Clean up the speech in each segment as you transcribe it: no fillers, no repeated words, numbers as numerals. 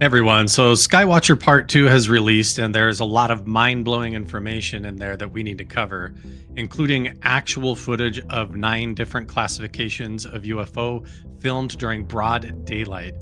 Hey everyone, so Skywatcher Part II has released, and there's a lot of mind blowing information in there that we need to cover, including actual footage of 9 different classifications of UFO filmed during broad daylight.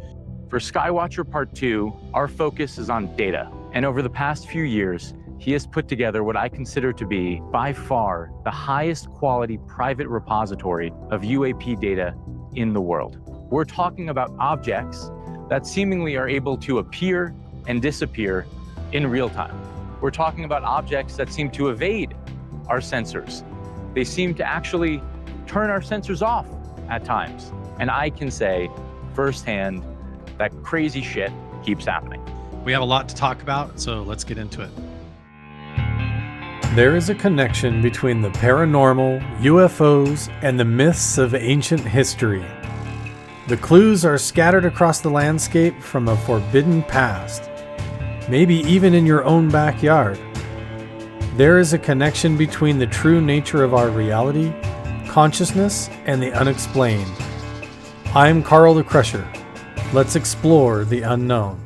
For Skywatcher Part 2, our focus is on data. And over the past few years, he has put together what I consider to be, by far, the highest quality private repository of UAP data in the world. We're talking about objects that seemingly are able to appear and disappear in real time. We're talking about objects that seem to evade our sensors. They seem to actually turn our sensors off at times. And I can say firsthand, that crazy shit keeps happening. We have a lot to talk about, so let's get into it. There is a connection between the paranormal, UFOs, and the myths of ancient history. The clues are scattered across the landscape from a forbidden past, maybe even in your own backyard. There is a connection between the true nature of our reality, consciousness, and the unexplained. I'm Carl the Crusher. Let's explore the unknown.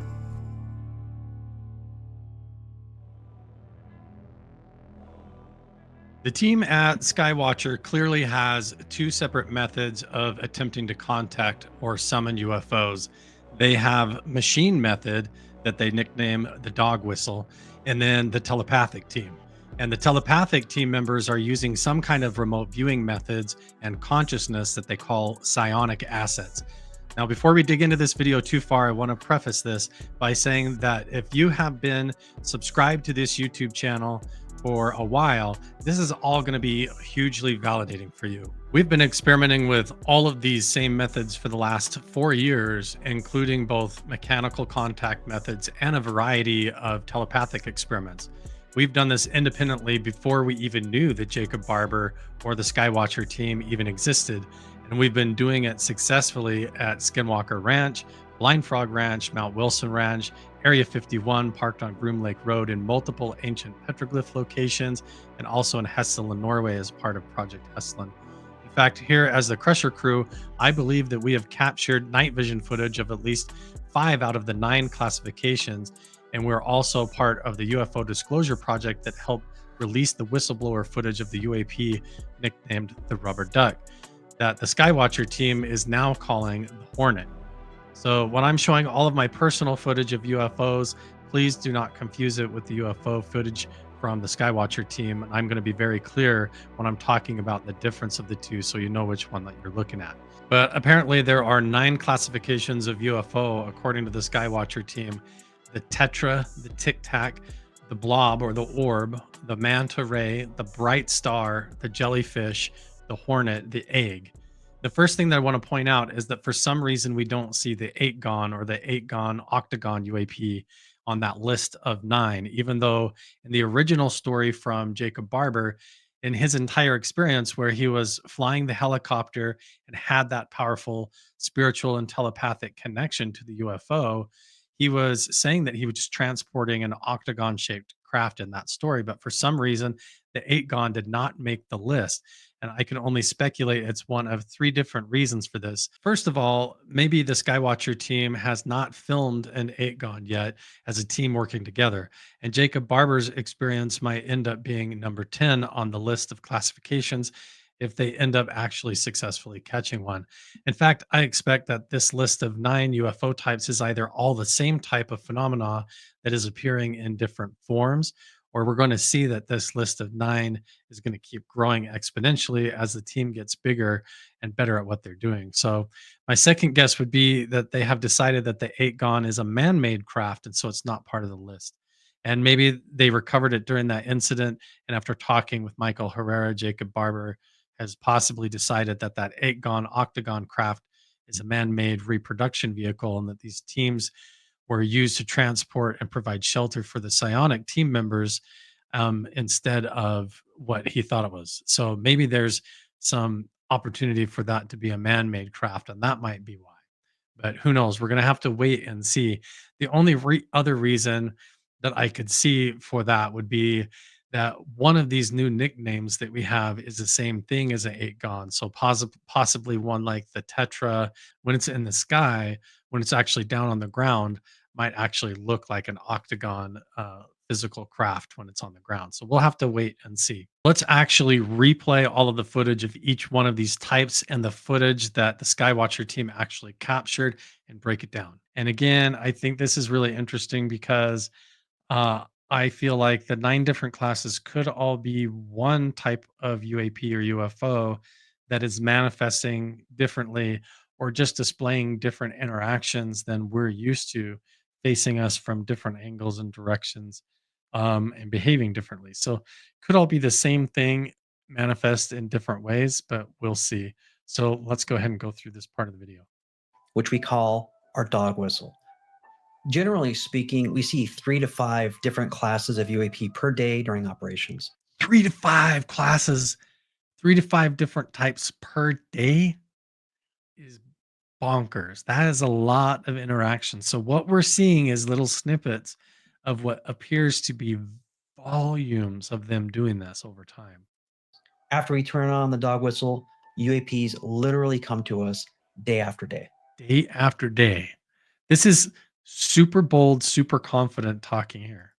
The team at Skywatcher clearly has 2 separate methods of attempting to contact or summon UFOs. They have machine method that they nickname the dog whistle, and then the telepathic team. And the telepathic team members are using some kind of remote viewing methods and consciousness that they call psionic assets. Now, before we dig into this video too far, I want to preface this by saying that if you have been subscribed to this YouTube channel for a while, this is all going to be hugely validating for you. We've been experimenting with all of these same methods for the last 4 years, including both mechanical contact methods and a variety of telepathic experiments. We've done this independently before we even knew that Jacob Barber or the Skywatcher team even existed. And we've been doing it successfully at Skinwalker Ranch, Blind Frog Ranch, Mount Wilson Ranch, Area 51, parked on Groom Lake Road, in multiple ancient petroglyph locations, and also in Hessel in Norway as part of Project Hesselen. In fact, here as the Crusher crew, I believe that we have captured night vision footage of at least 5 out of the 9 classifications, and we're also part of the UFO Disclosure Project that helped release the whistleblower footage of the UAP nicknamed the Rubber Duck, that the Skywatcher team is now calling the Hornet. So when I'm showing all of my personal footage of UFOs, please do not confuse it with the UFO footage from the Skywatcher team. I'm going to be very clear when I'm talking about the difference of the two, so you know which one that you're looking at. But apparently there are 9 classifications of UFO according to the Skywatcher team: the tetra, the tic tac, the blob or the orb, the manta ray, the bright star, the jellyfish, the hornet, the egg. The first thing that I want to point out is that for some reason we don't see the 8-gon or the 8-gon octagon UAP on that list of 9, even though in the original story from Jacob Barber, in his entire experience where he was flying the helicopter and had that powerful spiritual and telepathic connection to the UFO, he was saying that he was just transporting an octagon shaped craft in that story. But for some reason, the 8-gon did not make the list. And I can only speculate it's one of 3 different reasons for this. First of all, maybe the Skywatcher team has not filmed an 8-gon yet as a team working together. And Jacob Barber's experience might end up being number 10 on the list of classifications if they end up actually successfully catching one. In fact, I expect that this list of 9 UFO types is either all the same type of phenomena that is appearing in different forms, or we're going to see that this list of 9 is going to keep growing exponentially as the team gets bigger and better at what they're doing. So, my second guess would be that they have decided that the 8-gon is a man made craft, and so it's not part of the list. And maybe they recovered it during that incident. And after talking with Michael Herrera, Jacob Barber has possibly decided that that 8-gon octagon craft is a man made reproduction vehicle, and that these teams were used to transport and provide shelter for the psionic team members instead of what he thought it was. So maybe there's some opportunity for that to be a man-made craft, and that might be why. But who knows? We're going to have to wait and see. The only other reason that I could see for that would be that one of these new nicknames that we have is the same thing as an 8-gon. So possibly one like the Tetra when it's in the sky, when it's actually down on the ground, might actually look like an octagon physical craft when it's on the ground. So we'll have to wait and see. Let's actually replay all of the footage of each one of these types and the footage that the Skywatcher team actually captured and break it down. And again, I think this is really interesting because I feel like the 9 different classes could all be one type of UAP or UFO that is manifesting differently or just displaying different interactions than we're used to, facing us from different angles and directions, and behaving differently. So, could all be the same thing manifest in different ways, but we'll see. So, let's go ahead and go through this part of the video. which we call our dog whistle. Generally speaking, we see 3 to 5 different classes of UAP per day during operations. 3 to 5 classes, 3 to 5 different types per day is bonkers. That is a lot of interaction. So what we're seeing is little snippets of what appears to be volumes of them doing this over time. After we turn on the dog whistle, UAPs literally come to us day after day. Day after day. This is super bold, super confident talking here.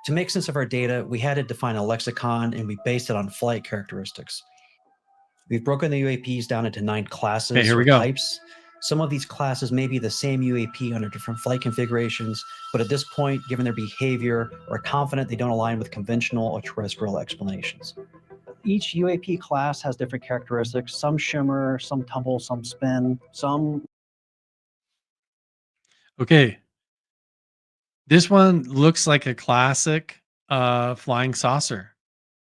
To make sense of our data, we had to define a lexicon and we based it on flight characteristics. We've broken the UAPs down into 9 classes Okay, here we or go. types. Some of these classes may be the same UAP under different flight configurations, but at this point, given their behavior, we're confident they don't align with conventional or terrestrial explanations. Each UAP class has different characteristics. Some shimmer, some tumble, some spin, some. Okay. This one looks like a classic flying saucer.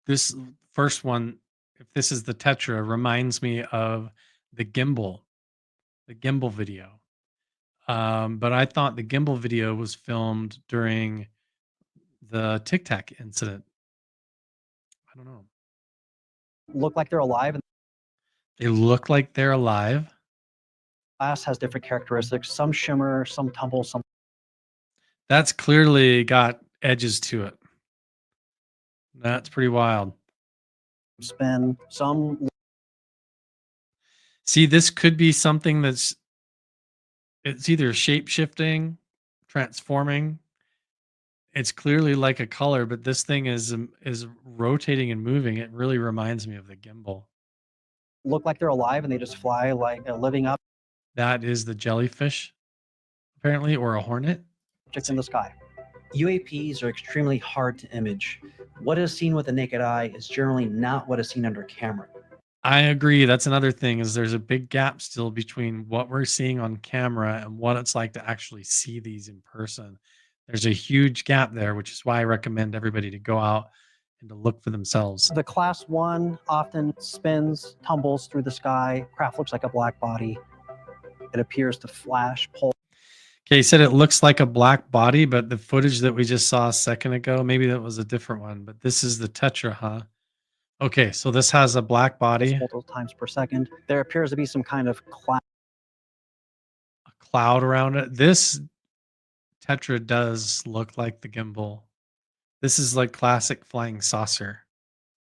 This first one, if this is the Tetra, reminds me of the gimbal video. But I thought the gimbal video was filmed during the Tic Tac incident. I don't know. Look like they're alive, and They look like they're alive. the class has different characteristics. Some shimmer, some tumble, some That's clearly got edges to it. That's pretty wild. spin, some. See, this could be something it's either shape shifting, transforming. It's clearly like a color, but this thing is rotating and moving. It really reminds me of the gimbal. Look like they're alive and they just fly like living That is the jellyfish, apparently, or a hornet. objects in the sky. UAPs are extremely hard to image. What is seen with the naked eye is generally not what is seen under camera. I agree. That's another thing is there's a big gap still between what we're seeing on camera and what it's like to actually see these in person. There's a huge gap there, which is why I recommend everybody to go out and to look for themselves. The class 1 often spins, tumbles through the sky. Craft looks like a black body. It appears to flash, pulse. Okay, you said it looks like a black body, but the footage that we just saw a second ago, maybe that was a different one, but this is the Tetra, huh? Okay, so this has a black body, multiple times per second. There appears to be some kind of a cloud around it. This Tetra does look like the gimbal. This is like classic flying saucer.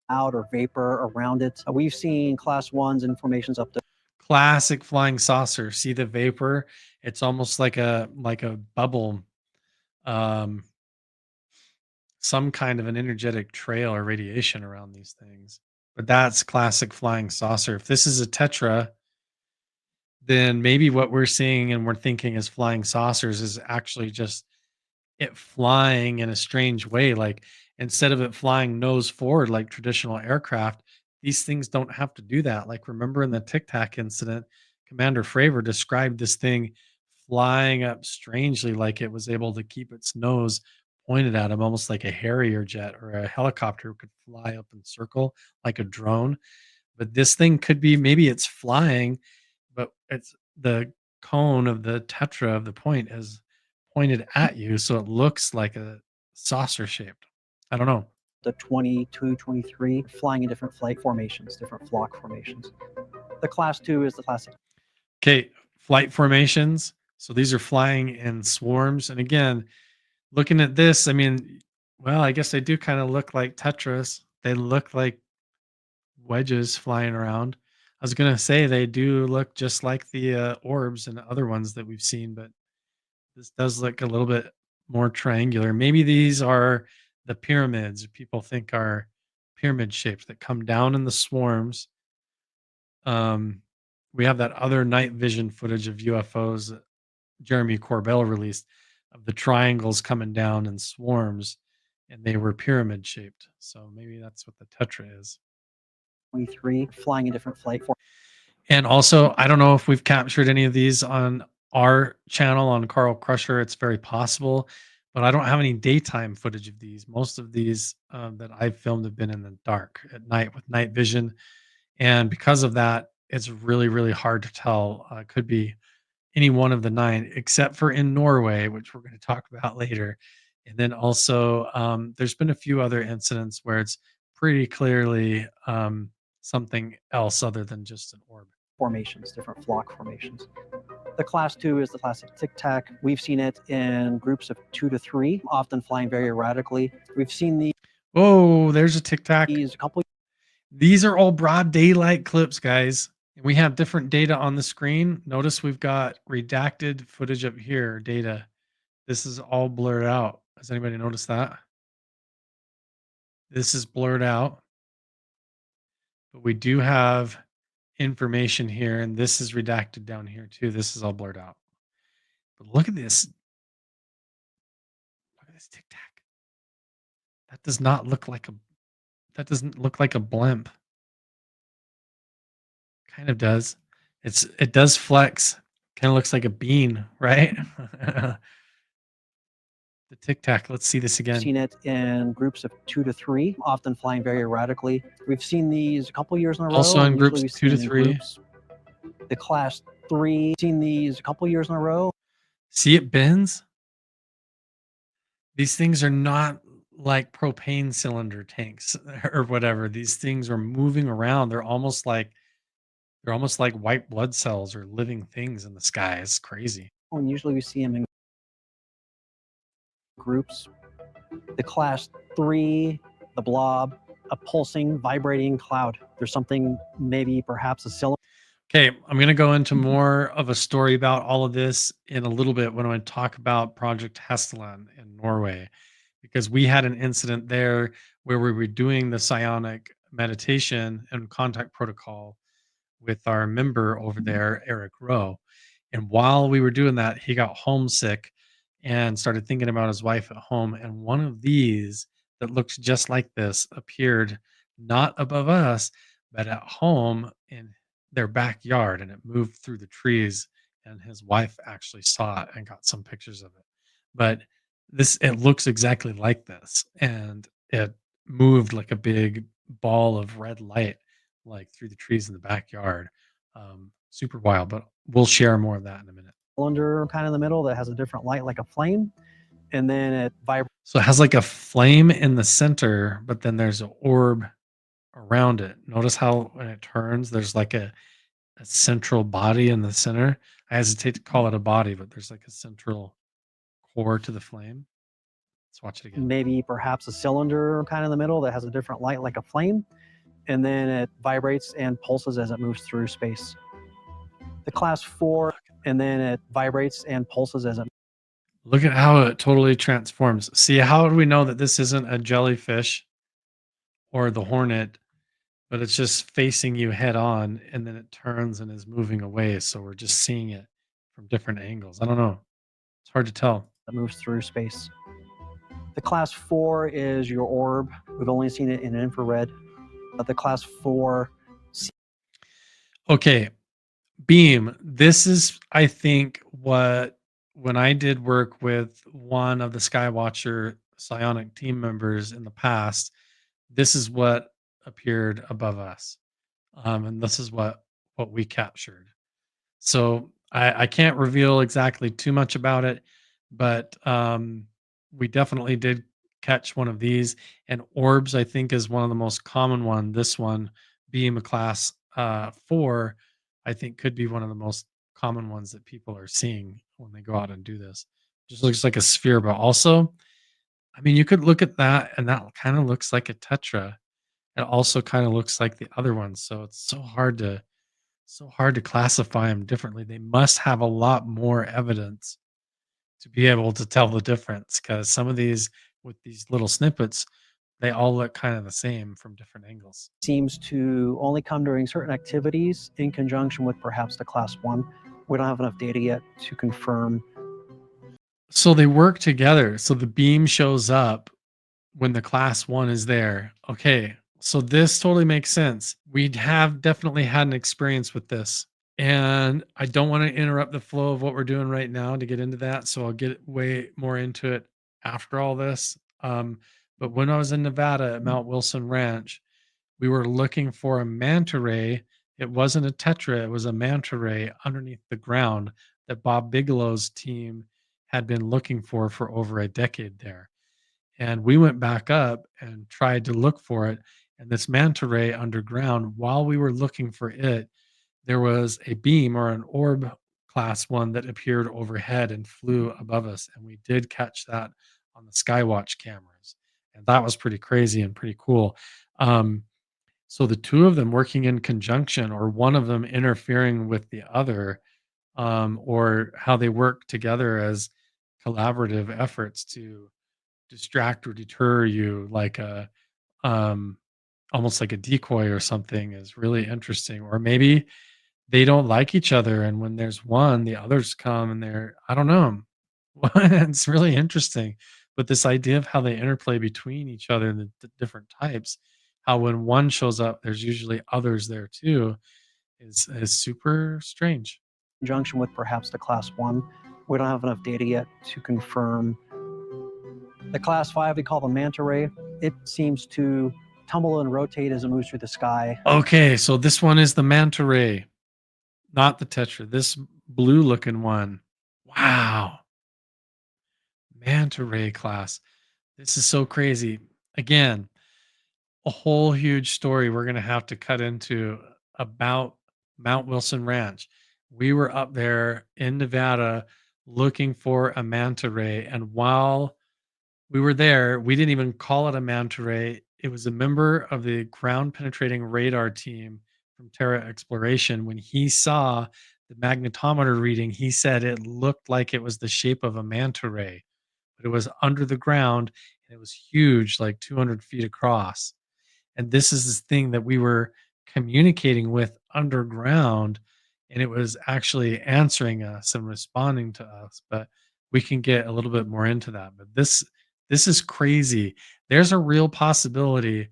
cloud or vapor around it. We've seen class 1s and formations up to Classic flying saucer. See the vapor? It's almost like a bubble, um, some kind of an energetic trail or radiation around these things. But that's classic flying saucer. If this is a Tetra, then maybe what we're seeing and we're thinking as flying saucers is actually just it flying in a strange way. Like instead of it flying nose forward like traditional aircraft, these things don't have to do that. Like remember in the Tic Tac incident, Commander Fravor described this thing flying up strangely, like it was able to keep its nose pointed at him, almost like a Harrier jet or a helicopter could fly up and circle like a drone. But this thing could be maybe it's flying, but it's the cone of the tetra of the point is pointed at you, so it looks like a saucer shaped. I don't know. the 22, 23, flying in different flight formations, different flock formations. The class 2 is the classic. Okay, flight formations. So these are flying in swarms. And again, looking at this, I mean, well, I guess they do kind of look like tetras. They look like wedges flying around. I was gonna say they do look just like the orbs and other ones that we've seen, but This does look a little bit more triangular. Maybe these are the pyramids people think are pyramid shaped that come down in the swarms. Um, we have that other night vision footage of UFOs that Jeremy Corbell released of the triangles coming down in swarms, and they were pyramid shaped. So maybe that's what the tetra is. 23 flying in different flight forms. And also, I don't know if we've captured any of these on our channel on Carl Crusher. It's very possible, but I don't have any daytime footage of these. Most of these that I've filmed have been in the dark at night with night vision. And because of that, it's really, really hard to tell. It could be any one of the 9, except for in Norway, which we're going to talk about later. And then also, there's been a few other incidents where it's pretty clearly something else other than just an orb. Formations, different flock formations. The class 2 is the classic Tic Tac. We've seen it in groups of 2 to 3, often flying very erratically. We've seen Oh, there's a Tic Tac. these a couple. These are all broad daylight clips, guys. We have different data on the screen. Notice we've got redacted footage up here, data. This is all blurred out. Has anybody noticed that? This is blurred out. But we do have information here, and this is redacted down here too. This is all blurred out. But look at this. Look at this Tic Tac. That does not look like a that doesn't look like a blimp. Kind of does. It does flex. Kind of looks like a bean, right? The Tic Tac. Let's see this again. Seen it in groups of 2 to 3, often flying very erratically. We've seen these a couple years in a row. Also in and groups usually we've 2 to seen 3. groups. The class 3, seen these a couple years in a row. See, it bends. These things are not like propane cylinder tanks or whatever. These things are moving around. They're almost like white blood cells or living things in the sky. It's crazy. And usually we see them in groups. The class 3, the blob, a pulsing, vibrating cloud. There's something, maybe perhaps a cylinder. Okay, I'm going to go into more of a story about all of this in a little bit when I talk about Project Hesteland in Norway, because we had an incident there where we were doing the psionic meditation and contact protocol with our member over there, Eric Rowe. And while we were doing that, he got homesick and started thinking about his wife at home. And one of these that looked just like this appeared not above us, but at home in their backyard, and it moved through the trees. And his wife actually saw it and got some pictures of it. But it looks exactly like this, and it moved like a big ball of red light, like through the trees in the backyard. Super wild, but we'll share more of that in a minute. Cylinder kind of in the middle that has a different light like a flame, and then it vibrates. So it has like a flame in the center, but then there's an orb around it. Notice how when it turns, there's like a central body in the center. I hesitate to call it a body, but there's like a central core to the flame. Let's watch it again. Maybe perhaps a cylinder kind of in the middle that has a different light like a flame, and then it vibrates and pulses as it moves through space. The class 4, and then it vibrates and pulses as it. Look at how it totally transforms. See, how do we know that this isn't a jellyfish or the hornet, but it's just facing you head on, and then it turns and is moving away? So we're just seeing it from different angles. I don't know. It's hard to tell. That moves through space. The class 4 is your orb. We've only seen it in infrared. But the class 4. Okay. Beam. This is, I think, what when I did work with one of the Skywatcher psionic team members in the past, this is what appeared above us. And this is what we captured. So I can't reveal exactly too much about it, but we definitely did catch one of these. And orbs, I think, is one of the most common one. This one being a class 4, I think could be one of the most common ones that people are seeing when they go out and do this. Just looks like a sphere, but also, I mean, you could look at that and that kind of looks like a tetra. It also kind of looks like the other ones. So it's so hard to classify them differently. They must have a lot more evidence to be able to tell the difference, because some of these with these little snippets, they all look kind of the same from different angles. Seems to only come during certain activities in conjunction with perhaps the class 1. We don't have enough data yet to confirm. So they work together. So the beam shows up when the class 1 is there. Okay, so this totally makes sense. We have definitely had an experience with this. And I don't want to interrupt the flow of what we're doing right now to get into that. So I'll get way more into it after all this. But when I was in Nevada at Mount Wilson Ranch, we were looking for a manta ray. It wasn't a tetra, it was a manta ray underneath the ground that Bob Bigelow's team had been looking for over a decade there. And we went back up and tried to look for it. And this manta ray underground, while we were looking for it, there was a beam or an orb class 1 that appeared overhead and flew above us. And we did catch that on the Skywatch cameras. And that was pretty crazy and pretty cool. So the two of them working in conjunction, or one of them interfering with the other, or how they work together as collaborative efforts to distract or deter you, like a almost like a decoy or something, is really interesting. Or maybe they don't like each other, and when there's one, the others come and they're, I don't know. It's really interesting. But this idea of how they interplay between each other and the different types, how when one shows up, there's usually others there too, is super strange. Conjunction with perhaps the class 1. We don't have enough data yet to confirm. The class 5 we call the manta ray. It seems to tumble and rotate as it moves through the sky. Okay, so this one is the manta ray, not the tetra. This blue looking one. Wow. Manta ray class. This is so crazy. Again, a whole huge story we're going to have to cut into about Mount Wilson Ranch. We were up there in Nevada looking for a manta ray. And while we were there, we didn't even call it a manta ray. It was a member of the ground penetrating radar team from Terra Exploration. When he saw the magnetometer reading, he said it looked like it was the shape of a manta ray, but it was under the ground and it was huge, like 200 feet across. And this is this thing that we were communicating with underground, and it was actually answering us and responding to us. But we can get a little bit more into that. But this is crazy. There's a real possibility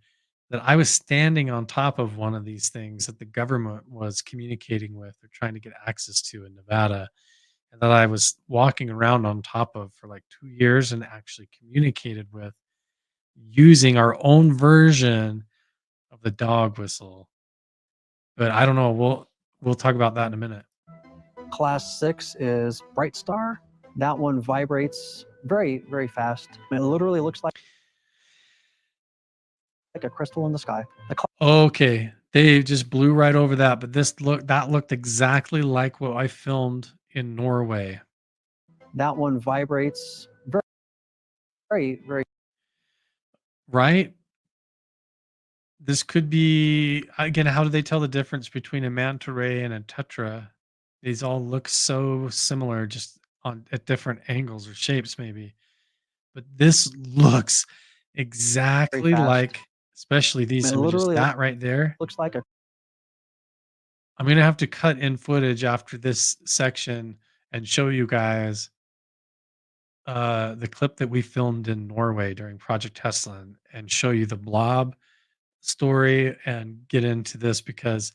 that I was standing on top of one of these things that the government was communicating with or trying to get access to in Nevada, and that I was walking around on top of for like 2 years and actually communicated with using our own version of the dog whistle. But I don't know. We'll talk about that in a minute. Class 6 is Bright Star. That one vibrates very, very fast. It literally looks like a crystal in the sky. Okay, they just blew right over that, but that looked exactly like what I filmed in Norway. That one vibrates very, very, very. Right? This could be, again, how do they tell the difference between a manta ray and a tetra? These all look so similar, just at different angles or shapes, maybe. But this looks exactly fast. like, especially these It images, literally that right there. looks like a I'm gonna have to cut in footage after this section and show you guys the clip that we filmed in Norway during Project Tesla, and show you the blob story and get into this, because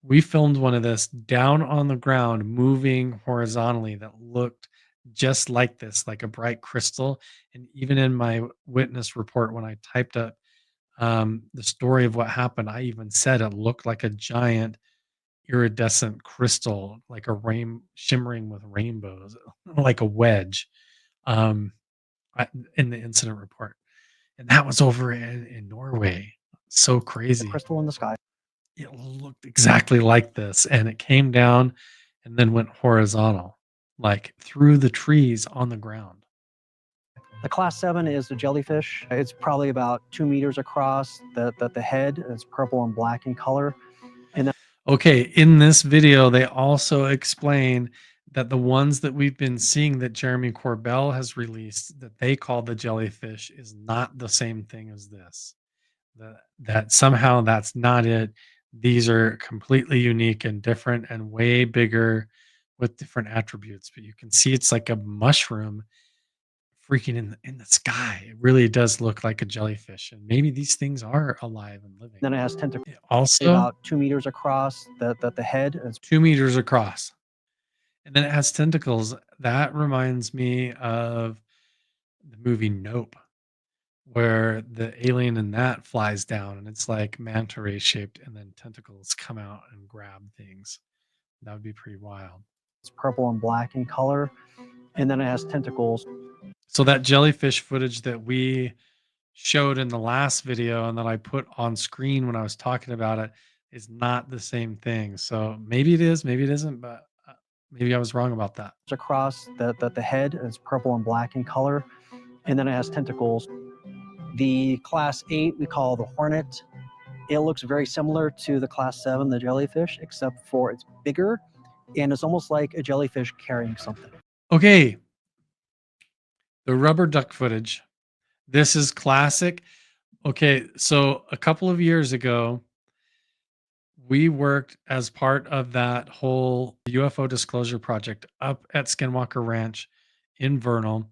we filmed one of this down on the ground moving horizontally that looked just like this, like a bright crystal. And even in my witness report, when I typed up the story of what happened, I even said it looked like a giant iridescent crystal, like a shimmering with rainbows, like a wedge, um, in the incident report. And that was over in Norway. So crazy. crystal in the sky. It looked exactly like this, and it came down and then went horizontal, like through the trees on the ground. The class 7 is the jellyfish. It's probably about 2 meters across. The head is purple and black in color. Okay, in this video, they also explain that the ones that we've been seeing that Jeremy Corbell has released that they call the jellyfish is not the same thing as this. That somehow that's not it. These are completely unique and different and way bigger with different attributes. But you can see it's like a mushroom freaking in the sky. It really does look like a jellyfish, and maybe these things are alive and living. Then it has tentacles Also, about 2 meters across. The head is 2 meters across, and then it has tentacles. That reminds me of the movie Nope, where the alien in that flies down and it's like manta ray shaped, and then tentacles come out and grab things. That would be pretty wild. purple and black in color, and then it has tentacles. So that jellyfish footage that we showed in the last video and that I put on screen when I was talking about it is not the same thing. So maybe it is, maybe it isn't, but maybe I was wrong about that. Across the head is purple and black in color, and then it has tentacles. The class 8 we call the hornet. It looks very similar to the class 7, the jellyfish, except for it's bigger and it's almost like a jellyfish carrying something. Okay. The rubber duck footage. This is classic. Okay, so a couple of years ago, we worked as part of that whole UFO disclosure project up at Skinwalker Ranch in Vernal,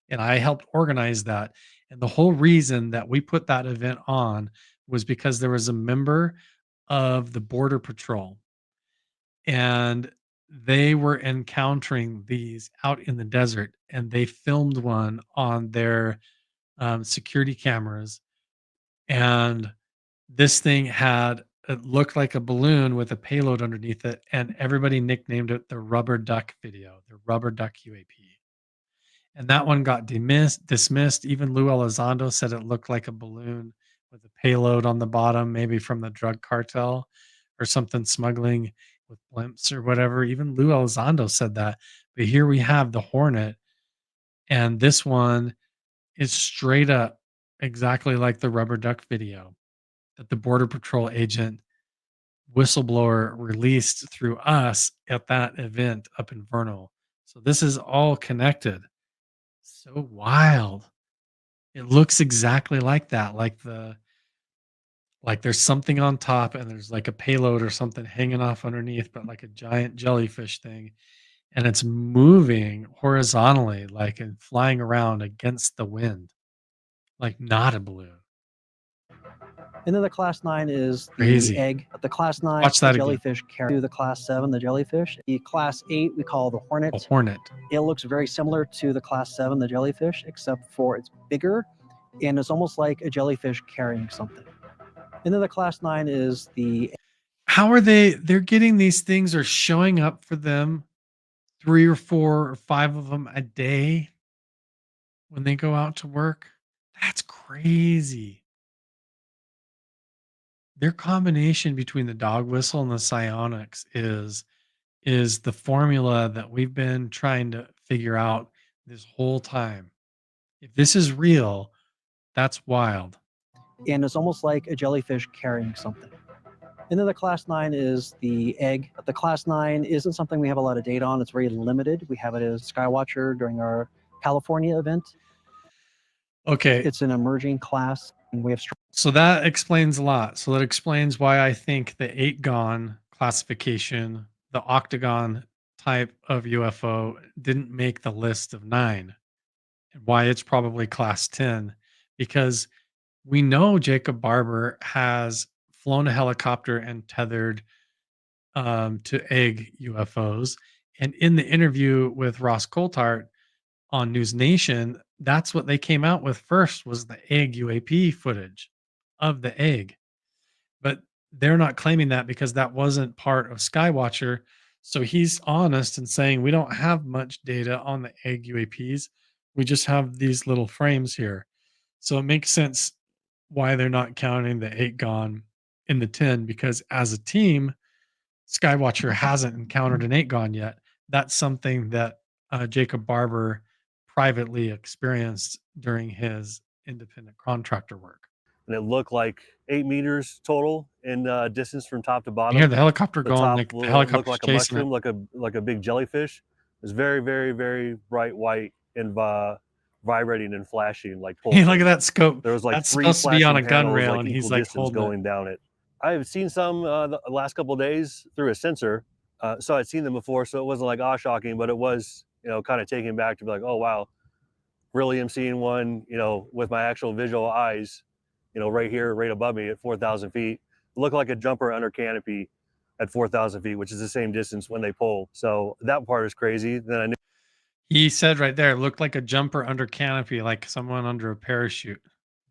and I helped organize that. And the whole reason that we put that event on was because there was a member of the Border Patrol, and they were encountering these out in the desert, and they filmed one on their security cameras. And this thing had it looked like a balloon with a payload underneath it, and everybody nicknamed it the rubber duck video, the rubber duck UAP. And that one got dismissed. Even Lou Elizondo said it looked like a balloon with a payload on the bottom, maybe from the drug cartel or something smuggling with blimps or whatever. Even Lou Elizondo said that. But here we have the Hornet, and this one is straight up exactly like the rubber duck video that the Border Patrol agent whistleblower released through us at that event up in Vernal. So this is all connected. So wild. It looks exactly like that. Like there's something on top and there's like a payload or something hanging off underneath, but like a giant jellyfish thing. And it's moving horizontally, like and flying around against the wind, like not a balloon. And then the class 9 is the Crazy. egg. The class 9, Watch that the again. jellyfish carry the class 7, the jellyfish. The class 8 we call the hornet. A hornet. It looks very similar to the class 7, the jellyfish, except for it's bigger and it's almost like a jellyfish carrying something. And then the class 9 is the. How are they're getting these things or showing up for them 3 or 4 or 5 of them a day when they go out to work? That's crazy. Their combination between the dog whistle and the psionics is the formula that we've been trying to figure out this whole time. If this is real, that's wild. And it's almost like a jellyfish carrying something. And then the class 9 is the egg. The class 9 isn't something we have a lot of data on. It's very limited. We have it as Skywatcher during our California event. Okay. It's an emerging class, and we have. So that explains a lot. So that explains why I think the 8-gon classification, the octagon type of UFO, didn't make the list of 9, and why it's probably class 10, because we know Jacob Barber has flown a helicopter and tethered to egg UFOs. And in the interview with Ross Coulthart on News Nation, that's what they came out with first, was the egg UAP footage of the egg. But they're not claiming that because that wasn't part of Skywatcher. So he's honest in saying we don't have much data on the egg UAPs. We just have these little frames here. So it makes sense why they're not counting the 8-gon in the 10, because as a team, Skywatcher hasn't encountered an 8-gon yet. That's something that Jacob Barber privately experienced during his independent contractor work. And it looked like 8 meters total in distance from top to bottom. You hear the helicopter The going, top like the looked helicopter's like a chasing mushroom, it. like a big jellyfish. was very, very, very bright white and vibrating and flashing like Hey, look pulsing. at that scope. There was like That's 3 supposed to be on a flashing gun panels, rail, like and equal he's like distance holding it. going down it. I've seen some the last couple of days through a sensor, so I'd seen them before, so it wasn't like shocking, but it was, you know, kind of taken back to be like, oh wow, really am seeing one, you know, with my actual visual eyes, you know, right here, right above me at 4,000 feet. It looked like a jumper under canopy at 4,000 feet, which is the same distance when they pull. So that part is crazy. Then I knew He said right there, it looked like a jumper under canopy, like someone under a parachute.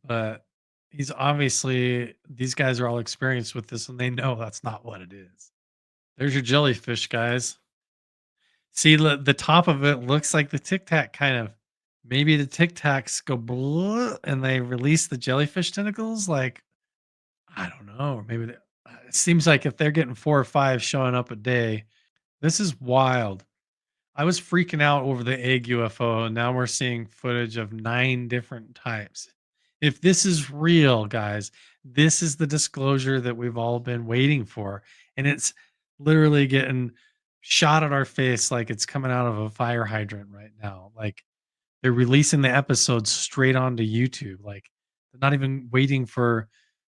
But he's obviously, these guys are all experienced with this and they know that's not what it is. There's your jellyfish, guys. See, the top of it looks like the Tic Tac kind of. Maybe the Tic Tacs go blah, and they release the jellyfish tentacles. Like, I don't know. Or maybe it seems like if they're getting 4 or 5 showing up a day, this is wild. I was freaking out over the egg UFO, and now we're seeing footage of 9 different types. If this is real, guys, this is the disclosure that we've all been waiting for. And it's literally getting shot at our face like it's coming out of a fire hydrant right now. Like they're releasing the episodes straight onto YouTube. Like they're not even waiting for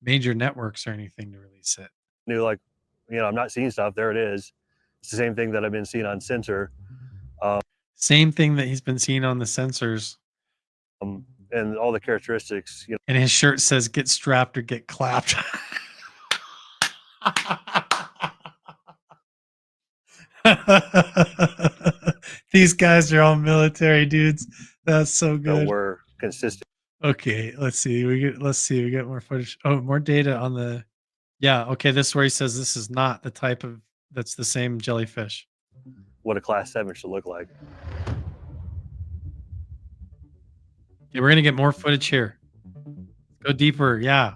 major networks or anything to release it. like, you know, I'm not seeing stuff. There it is. It's the same thing that I've been seeing on sensor. Same thing that he's been seeing on the sensors. And all the characteristics, you know. And his shirt says, "Get strapped or get clapped." These guys are all military dudes. That's so good. Were consistent. Okay, let's see. We get more footage. Oh, more data on the. Yeah. Okay. This is where he says this is not the type of. That's the same jellyfish. What a class 7 should look like. Okay, we're gonna get more footage here. Go deeper. Yeah.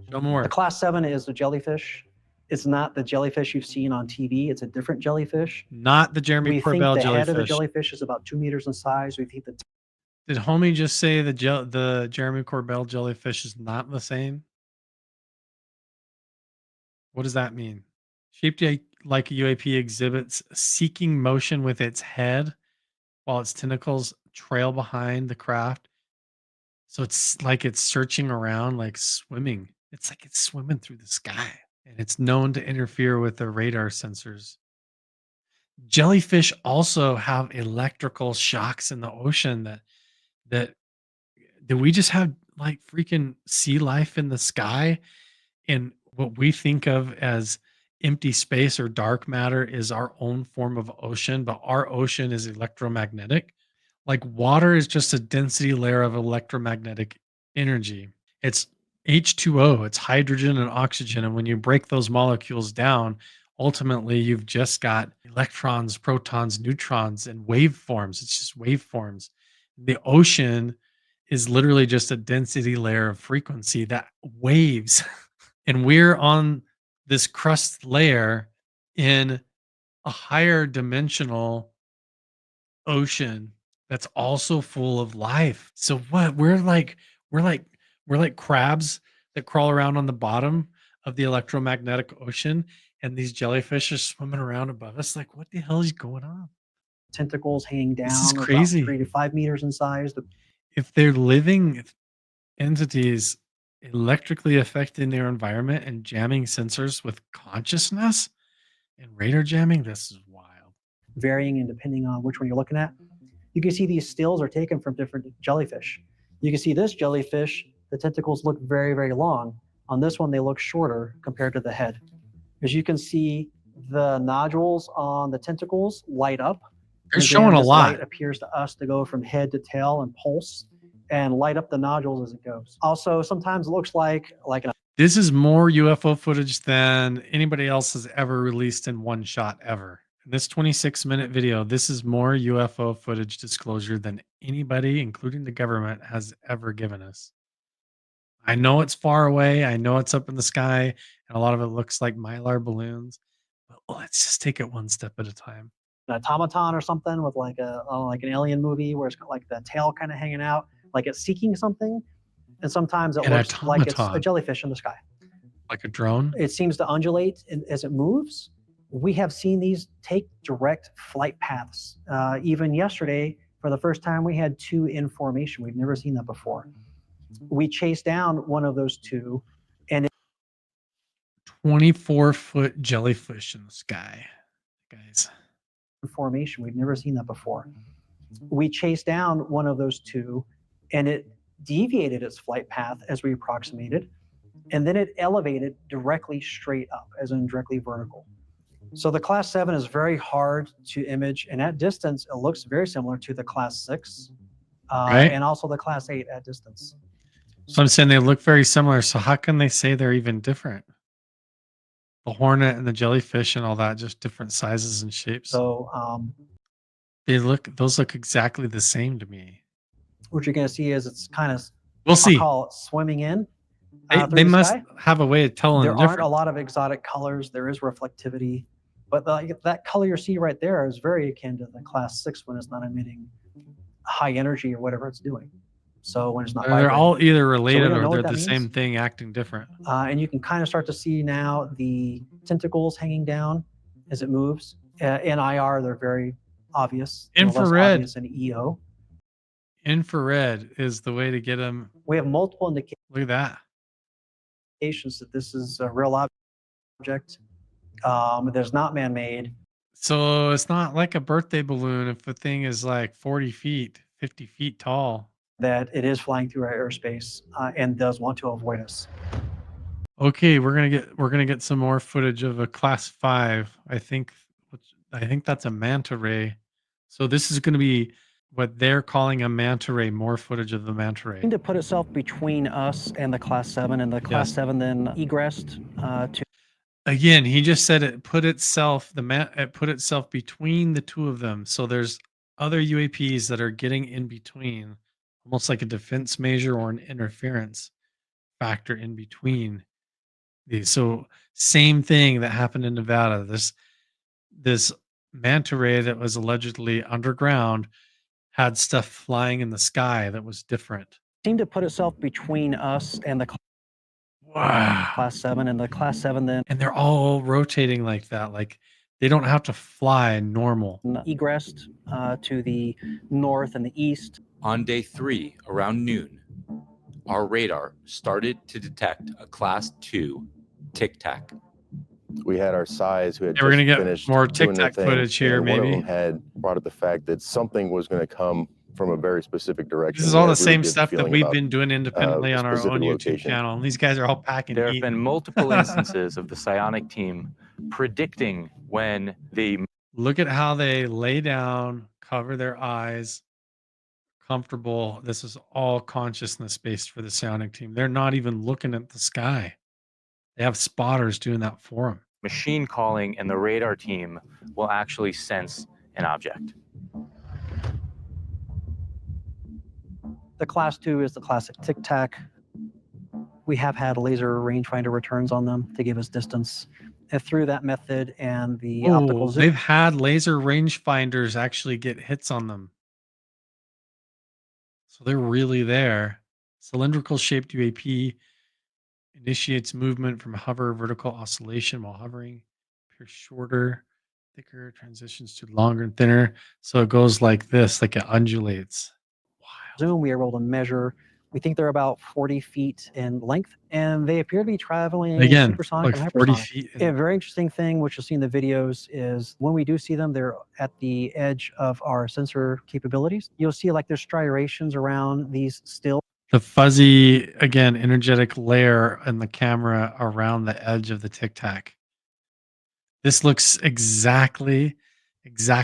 Show more. The class 7 is the jellyfish. It's not the jellyfish you've seen on TV. It's a different jellyfish. Not the Jeremy We think Corbell the jellyfish. head of the jellyfish is about 2 meters in size. We think the Did homie just say the Jeremy Corbell jellyfish is not the same? What does that mean? Shaped like a UAP exhibits seeking motion with its head while its tentacles trail behind the craft. So it's like it's searching around, like swimming. It's like it's swimming through the sky. And it's known to interfere with the radar sensors. Jellyfish also have electrical shocks in the ocean that we just have like freaking sea life in the sky, and what we think of as empty space or dark matter is our own form of ocean, but our ocean is electromagnetic. Like water is just a density layer of electromagnetic energy. It's H2O, it's hydrogen and oxygen. And when you break those molecules down, ultimately you've just got electrons, protons, neutrons, and waveforms. It's just waveforms. The ocean is literally just a density layer of frequency that waves. And we're on this crust layer in a higher dimensional ocean that's also full of life. So what? We're like crabs that crawl around on the bottom of the electromagnetic ocean, and these jellyfish are swimming around above us. Like, what the hell is going on? tentacles hanging down. This is about crazy. 3 to 5 meters in size. If they're living entities electrically affecting their environment and jamming sensors with consciousness and radar jamming, this is wild. Varying and depending on which one you're looking at. You can see these stills are taken from different jellyfish. You can see this jellyfish, the tentacles look very, very long. On this one, they look shorter compared to the head. As you can see, the nodules on the tentacles light up. They're showing a lot. Light appears to us to go from head to tail and pulse and light up the nodules as it goes. Also, sometimes it looks like an This is more UFO footage than anybody else has ever released in one shot ever. In this 26-minute video, this is more UFO footage disclosure than anybody, including the government, has ever given us. I know it's far away. I know it's up in the sky, and a lot of it looks like mylar balloons. But let's just take it one step at a time. an automaton or something with like an alien movie where it's got like the tail kind of hanging out, like it's seeking something. And sometimes it looks like it's a jellyfish in the sky. Like a drone? It seems to undulate as it moves. We have seen these take direct flight paths. Even yesterday, for the first time, we had 2 in formation. We've never seen that before. We chased down one of those 2, and 24-foot jellyfish in the sky, guys. in formation. We've never seen that before. We chased down one of those 2, and it deviated its flight path as we approximated, and then it elevated directly straight up, as in directly vertical. So the class 7 is very hard to image, and at distance, it looks very similar to the class 6, Right. and also the class 8 at distance. So I'm saying they look very similar. So how can they say they're even different? The hornet and the jellyfish and all that, just different sizes and shapes. So Those look exactly the same to me. what you're going to see is it's kind of, We'll I'll see. call it swimming in. They through the must sky. have a way of telling There the aren't a difference. lot of exotic colors. There is reflectivity, but that color you see right there is very akin to the class 6 when it's not emitting high energy or whatever it's doing. So when it's not They're vibrating. all either related don't know or they're what the that same means. thing acting different. And you can kind of start to see now the tentacles hanging down as it moves. In IR, they're very obvious. They're less Infrared. obvious in EO. Infrared is the way to get them. We have multiple Look at that. indications that this is a real object. There's not man-made. So it's not like a birthday balloon if the thing is like 40 feet, 50 feet tall. That it is flying through our airspace and does want to avoid us. Okay, we're gonna get some more footage of a class 5. I think that's a manta ray. So this is gonna be what they're calling a manta ray, more footage of the manta ray. To put itself between us and the class 7, and the class 7 then egressed to Again, he just said it put itself between the 2 of them. So there's other UAPs that are getting in between, almost like a defense measure or an interference factor in between these. So same thing that happened in Nevada. This manta ray that was allegedly underground had stuff flying in the sky that was different. seemed to put itself between us and the Wow. class 7, and the class 7 then And they're all rotating like that. Like they don't have to fly normal. egressed to the north and the east. On day 3, around noon, our radar started to detect a Class 2 Tic Tac. We had our size who had Yeah, we're just gonna get finished more doing Tic their Tac thing, footage here, and one maybe. of them had brought up the fact that something was going to come from a very specific direction. This is We all had the a really same good stuff that feeling we've about, been doing independently on our specific own YouTube location. channel. And these guys are all packing There have heat. been multiple instances of the psionic team predicting when the Look at how they lay down, cover their eyes, comfortable. This is all consciousness based for the psionic team. They're not even looking at the sky. They have spotters doing that for them. machine calling and the radar team will actually sense an object. The class 2 is the classic Tic Tac. We have had laser rangefinder returns on them to give us distance. And through that method and the optical Oh, zoom, they've had laser rangefinders actually get hits on them. So they're really there. Cylindrical shaped UAP initiates movement from hover vertical oscillation while hovering, appears shorter, thicker, transitions to longer and thinner. So it goes like this, like it undulates. Wow. zoom, we are able to measure. We think they're about 40 feet in length, and they appear to be traveling Again, supersonic like and 40 hypersonic. feet. A very interesting thing, which you'll see in the videos, is when we do see them, they're at the edge of our sensor capabilities. You'll see like there's striations around these still. The fuzzy, again, energetic layer in the camera around the edge of the Tic Tac. This looks exactly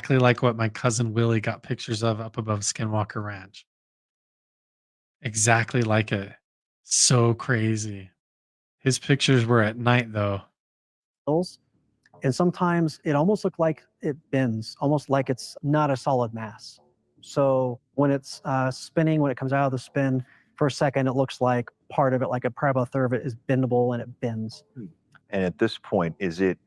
like what my cousin Willie got pictures of up above Skinwalker Ranch. Exactly like it. So crazy. His pictures were at night, though. And sometimes it almost looks like it bends, almost like it's not a solid mass. So when it's spinning, when it comes out of the spin, for a second, it looks like part of it, like probably about a third of it is bendable and it bends. And at this point, is it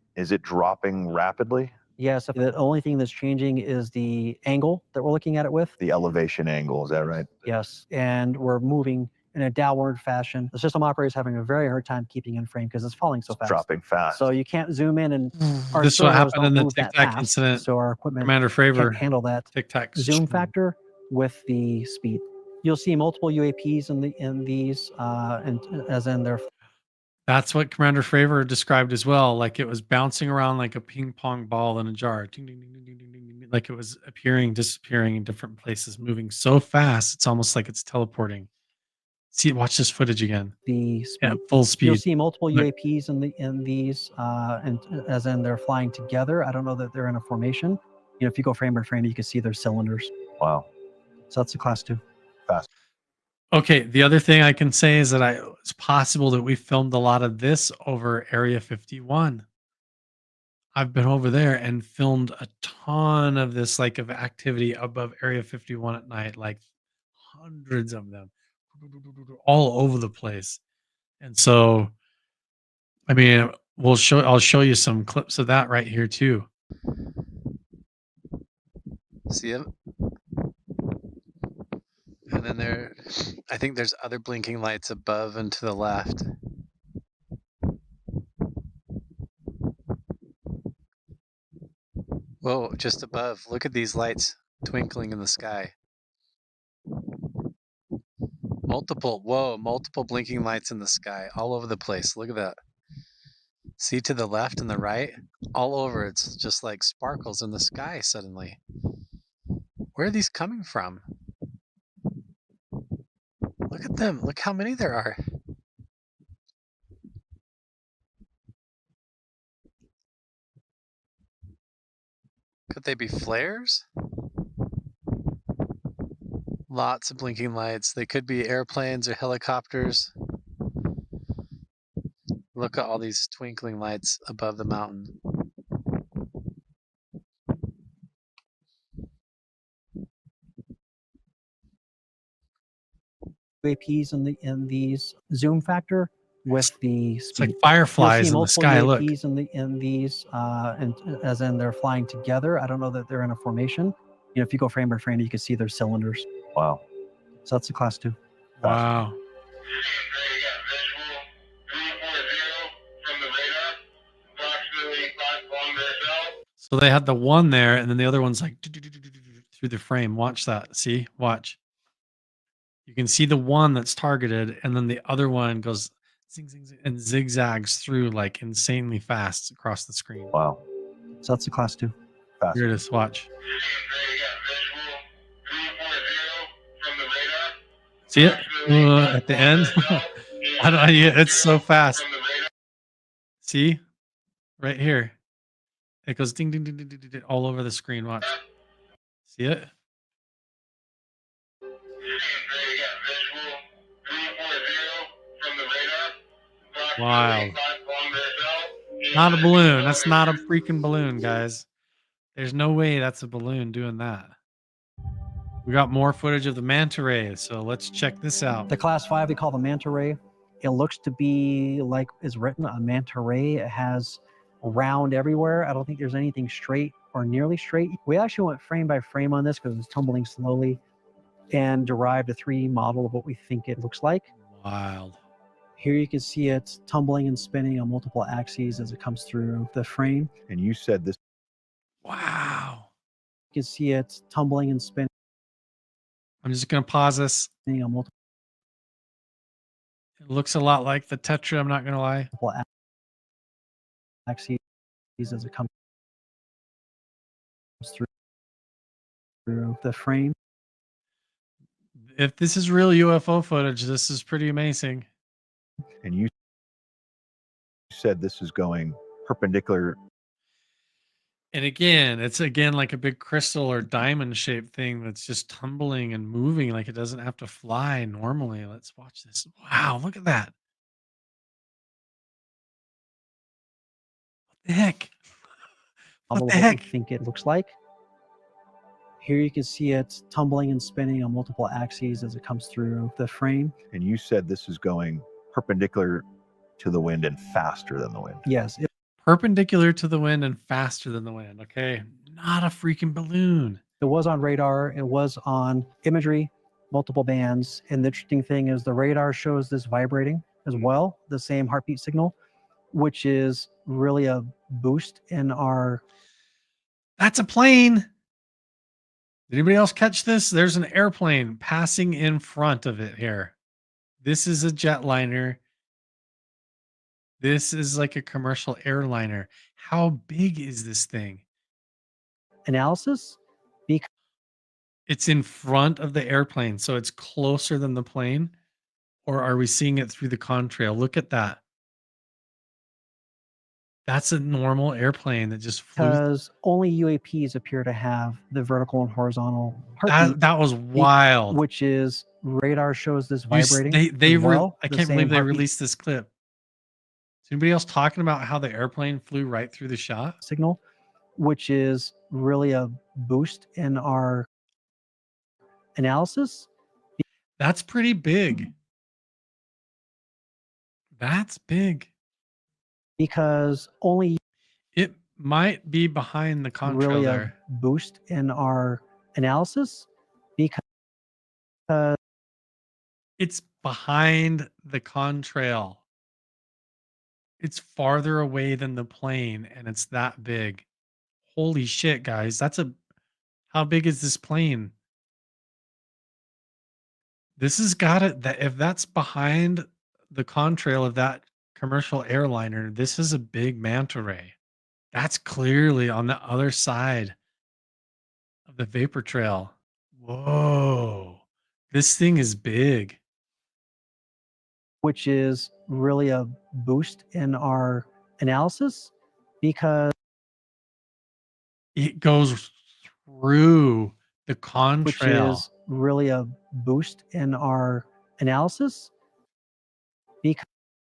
dropping rapidly? Yes, the only thing that's changing is the angle that we're looking at it with. The elevation angle, is that right? Yes, and we're moving in a downward fashion. The system operator is having a very hard time keeping in frame because it's falling so fast. Dropping fast. So you can't zoom in, and our This is what servos happened don't in the move Tic that Tac fast, incident. so our equipment Commander Fravor, can't handle that Tic Tac zoom factor with the speed. You'll see multiple UAPs in these, and as in their. That's what Commander Fravor described as well. Like it was bouncing around like a ping pong ball in a jar. Ding, ding, ding, ding, ding, ding, ding, ding. Like it was appearing, disappearing in different places, moving so fast. It's almost like it's teleporting. See, watch this footage again. The speed. Yeah, full speed. You'll see multiple Look. UAPs in these, and as in they're flying together. I don't know that they're in a formation. You know, if you go frame by frame, you can see their cylinders. Wow. So that's a class 2. Okay, the other thing I can say is that it's possible that we filmed a lot of this over Area 51. I've been over there and filmed a ton of this, like of activity above Area 51 at night, like hundreds of them, all over the place. And so, I mean, I'll show you some clips of that right here too. See it? And then I think there's other blinking lights above and to the left. Whoa, just above. Look at these lights twinkling in the sky. Multiple blinking lights in the sky all over the place. Look at that. See to the left and the right? All over. It's just like sparkles in the sky suddenly. Where are these coming from? Look at them. Look how many there are. Could they be flares? Lots of blinking lights. They could be airplanes or helicopters. Look at all these twinkling lights above the mountain. UAPs in these zoom factor with the speed. It's like fireflies in the sky. Look. UAPs in these, and as in they're flying together. I don't know that they're in a formation. You know, if you go frame by frame, you can see their cylinders. Wow. So that's a class 2. Wow. So they had the one there, and then the other one's like through the frame. Watch that. See? Watch. You can see the one that's targeted, and then the other one goes zing, zing, zing, and zigzags through like insanely fast across the screen. Wow. So that's a class 2. Here it is. Watch. See it at the end? I don't know. It's so fast. See? Right here. It goes ding, ding, ding, ding, ding, ding, all over the screen. Watch. See it? Wild. Not a balloon. That's not a freaking balloon, guys. There's no way that's a balloon doing that. We got more footage of the manta ray, so let's check this out. The class 5 we call the manta ray. It looks to be like is written a manta ray. It has round everywhere. I don't think there's anything straight or nearly straight. We actually went frame by frame on this because it's tumbling slowly and derived a 3D model of what we think it looks like. Wild. Here you can see it tumbling and spinning on multiple axes as it comes through the frame. And you said this. Wow. You can see it tumbling and spinning I'm just going to pause this. on multiple It looks a lot like the Tetra, I'm not going to lie. axes as it comes through the frame. If this is real UFO footage, this is pretty amazing. And you said this is going perpendicular. And again, it's like a big crystal or diamond shaped thing that's just tumbling and moving like it doesn't have to fly normally. Let's watch this. Wow, look at that. What the heck? What the heck? We think it looks like. Here you can see it tumbling and spinning on multiple axes as it comes through the frame. And you said this is going perpendicular to the wind and faster than the wind. Yes. Perpendicular to the wind and faster than the wind. Okay. Not a freaking balloon. It was on radar. It was on imagery. multiple bands. And the interesting thing is the radar shows this vibrating as well, the same heartbeat signal, which is really a boost in our. That's a plane. Did anybody else catch this? There's an airplane passing in front of it here. This is a jetliner. This is like a commercial airliner. How big is this thing? Analysis. It's in front of the airplane, so it's closer than the plane. Or are we seeing it through the contrail? Look at that. That's a normal airplane that just flew. Because only UAPs appear to have the vertical and horizontal heartbeat, That was wild. which is radar shows this You s- vibrating. they as well, I the can't believe same they heartbeat released this clip. Is anybody else talking about how the airplane flew right through the shot? signal, which is really a boost in our analysis. That's pretty big. That's big. Because only It might be behind the contrail really there. a boost in our analysis, because It's behind the contrail. It's farther away than the plane, and it's that big. Holy shit, guys. How big is this plane? This has got it. That if that's behind the contrail of that commercial airliner, this is a big manta ray. That's clearly on the other side of the vapor trail. Whoa. This thing is big. which is really a boost in our analysis, because It goes through the which contrail. is really a boost in our analysis,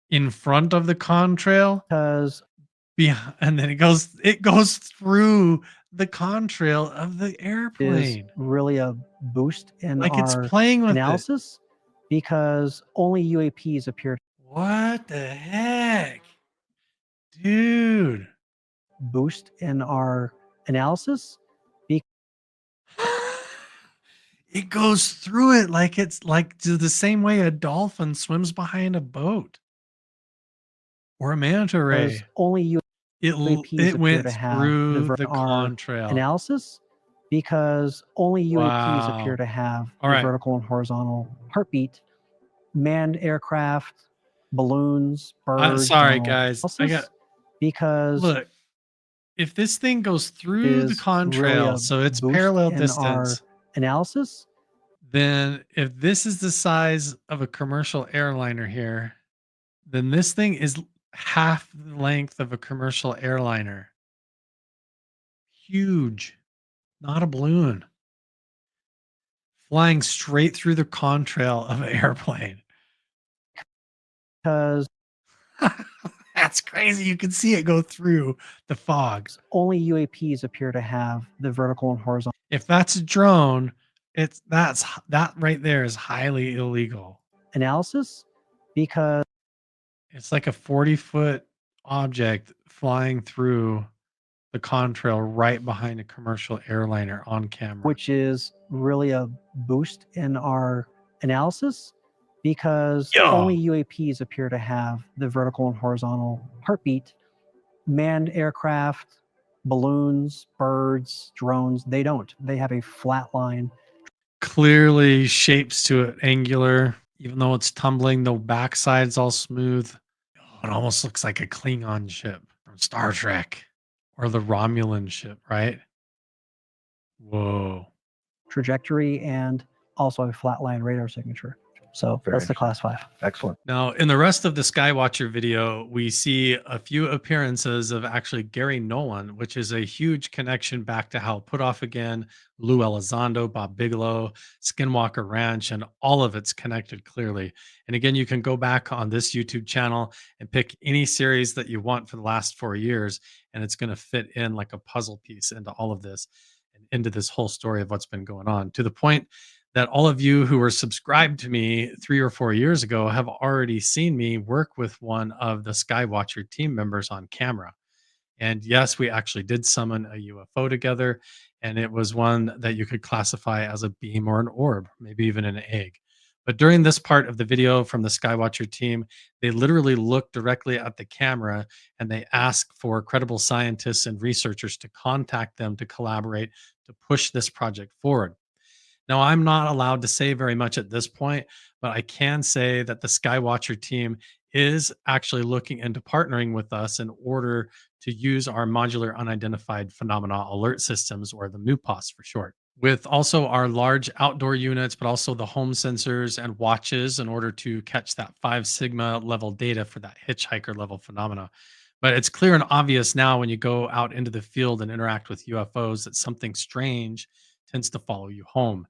In front of the contrail, because and then it goes through the contrail of the is airplane. really a boost in Like it's our playing with it. analysis, because only UAPs appear What the heck? Dude. boost in our analysis. It goes through it like it's like the same way a dolphin swims behind a boat or a manta ray. Because only It UAPs appear went to have through the our contrail. analysis, because only UAPs appear Wow. to have All the right. vertical and horizontal heartbeat. Manned aircraft, balloons, birds. Sorry, general guys. analysis, because Look, if this thing goes through the is really contrail, a so it's boost parallel in distance, our analysis, then if this is the size of a commercial airliner here, then this thing is half the length of a commercial airliner. Huge. Not a balloon. Flying straight through the contrail of an airplane. because That's crazy. You can see it go through the fog. only UAPs appear to have the vertical and horizontal If that's a drone, that right there is highly illegal. analysis, because It's like a 40-foot object flying through the contrail right behind a commercial airliner on camera. which is really a boost in our analysis, because Yeah. only UAPs appear to have the vertical and horizontal heartbeat. Manned aircraft, balloons, birds, drones, they don't. They have a flat line. Clearly shapes to it angular, even though it's tumbling, the backside's all smooth. Oh, it almost looks like a Klingon ship from Star Trek or the Romulan ship, right? Whoa. Trajectory, and also a flat line radar signature. So Very that's the class 5. Excellent. Now, in the rest of the Skywatcher video, we see a few appearances of actually Garry Nolan, which is a huge connection back to how Put Off Again, Lou Elizondo, Bob Bigelow, Skinwalker Ranch, and all of it's connected clearly. And again, you can go back on this YouTube channel and pick any series that you want for the last 4 years, and it's going to fit in like a puzzle piece into all of this and into this whole story of what's been going on, to the point that all of you who were subscribed to me 3 or 4 years ago have already seen me work with one of the Skywatcher team members on camera. And yes, we actually did summon a UFO together. and it was one that you could classify as a beam or an orb, maybe even an egg. But during this part of the video from the Skywatcher team, they literally looked directly at the camera and they asked for credible scientists and researchers to contact them to collaborate to push this project forward. Now, I'm not allowed to say very much at this point, but I can say that the Skywatcher team is actually looking into partnering with us in order to use our modular unidentified phenomena alert systems, or the MUPAS for short, with also our large outdoor units, but also the home sensors and watches in order to catch that 5 sigma level data for that hitchhiker level phenomena. But it's clear and obvious now when you go out into the field and interact with UFOs that something strange tends to follow you home.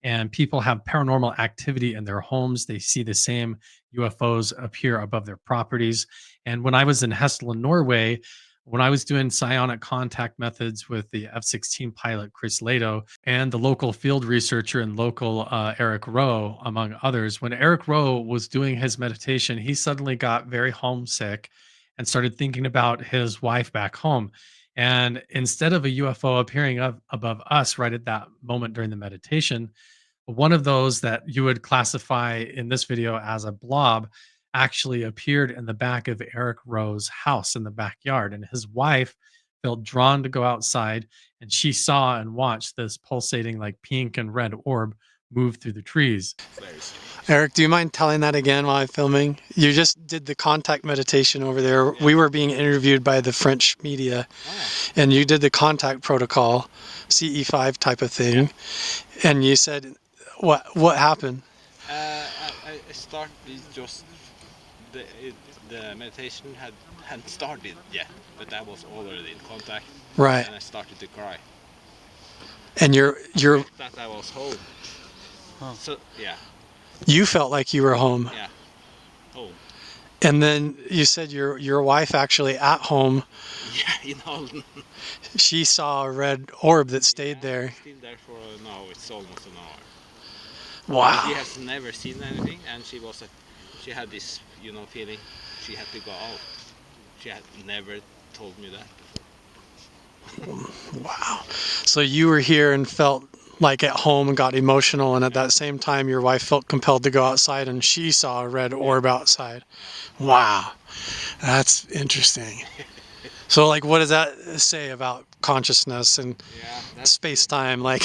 And people have paranormal activity in their homes. They see the same UFOs appear above their properties. And when I was in Hessel, Norway, when I was doing psionic contact methods with the F-16 pilot Chris Lato and the local field researcher and local Eric Rowe, among others, when Eric Rowe was doing his meditation, he suddenly got very homesick and started thinking about his wife back home. And instead of a UFO appearing above us right at that moment during the meditation, one of those that you would classify in this video as a blob actually appeared in the back of Eric Rowe's house in the backyard. And his wife felt drawn to go outside, and she saw and watched this pulsating, like pink and red orb move through the trees. Eric, do you mind telling that again while I'm filming? You just did the contact meditation over there. Yeah. We were being interviewed by the French media, and you did the contact protocol, CE5 type of thing. Yeah. And you said, what happened? I started just the meditation hadn't started yet, but I was already in contact. Right. And I started to cry. And you're that I was home. Huh. So yeah. You felt like you were home. Yeah. Home. And then you said your wife actually at home. Yeah, in Holland. She saw a red orb that stayed there. Still there for now. It's almost an hour. Wow. She has never seen anything, and she had this, feeling she had to go out. She had never told me that before. Wow. So you were here and felt like at home and got emotional, and at that same time your wife felt compelled to go outside and she saw a red orb outside. Wow. That's interesting. So like, what does that say about consciousness and space-time? Like,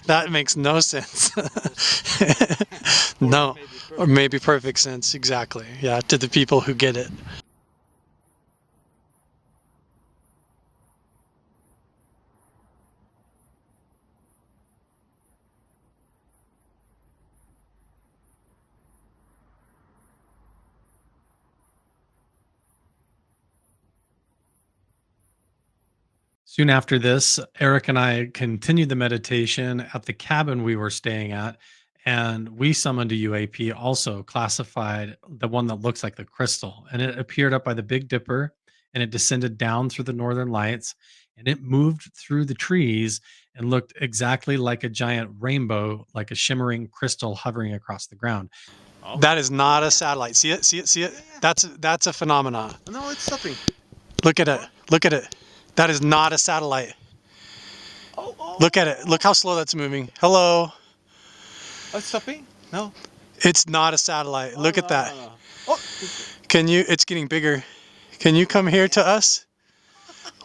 that makes no sense. No, or maybe perfect sense. Exactly. Yeah, to the people who get it. Soon after this, Eric and I continued the meditation at the cabin we were staying at, and we summoned a UAP, also classified the one that looks like the crystal. And it appeared up by the Big Dipper, and it descended down through the northern lights, and it moved through the trees and looked exactly like a giant rainbow, like a shimmering crystal hovering across the ground. Oh. That is not a satellite. See it? See it? See it? That's a phenomenon. No, it's stopping. Look at it. Look at it. That is not a satellite. Oh. Look at it. Look how slow that's moving. Hello. Oh, it's stopping? No. It's not a satellite. Look at that. No. Oh. Can you? It's getting bigger. Can you come here to us?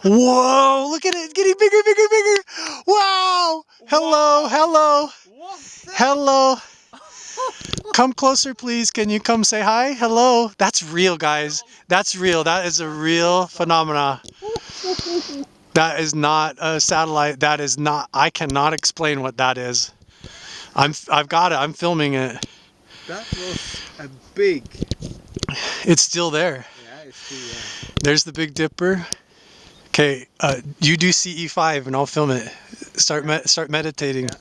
Whoa! Look at it. It's getting bigger, bigger, bigger. Wow. Hello. Hello. Hello. Come closer, please. Can you come say hi? Hello. That's real, guys. That's real. That is a real phenomena. That is not a satellite. That is not. I cannot explain what that is. I've got it. I'm filming it. That was a big. It's still there. Yeah, it's still there. There's the Big Dipper. Okay, you do CE5 and I'll film it. Start meditating. Yeah.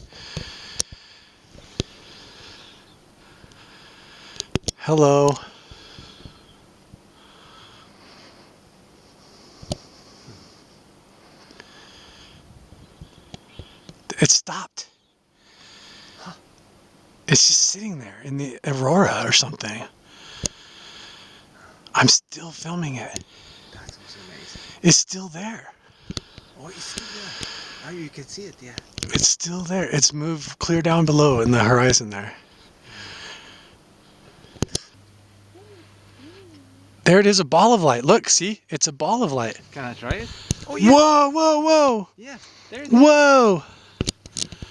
Hello. It stopped. Huh. It's just sitting there in the aurora or something. I'm still filming it. That was amazing. It's still there. Oh, it's still there. Oh, you can see it, yeah. It's still there. It's moved clear down below in the horizon there. There it is, a ball of light. Look, see? It's a ball of light. Can I try it? Oh, yeah. Whoa, whoa, whoa. Yeah, there it is. Whoa.